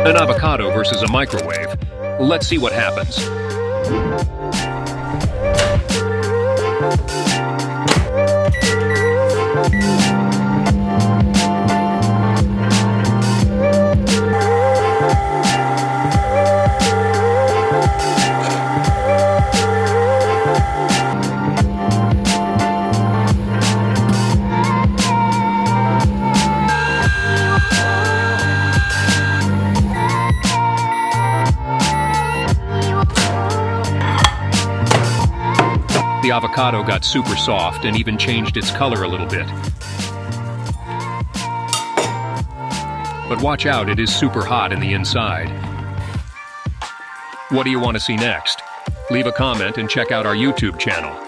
An avocado versus a microwave. Let's see what happens. The avocado got super soft and even changed its color a little bit. But watch out, it is super hot in the inside. What do you want to see next? Leave a comment and check out our YouTube channel.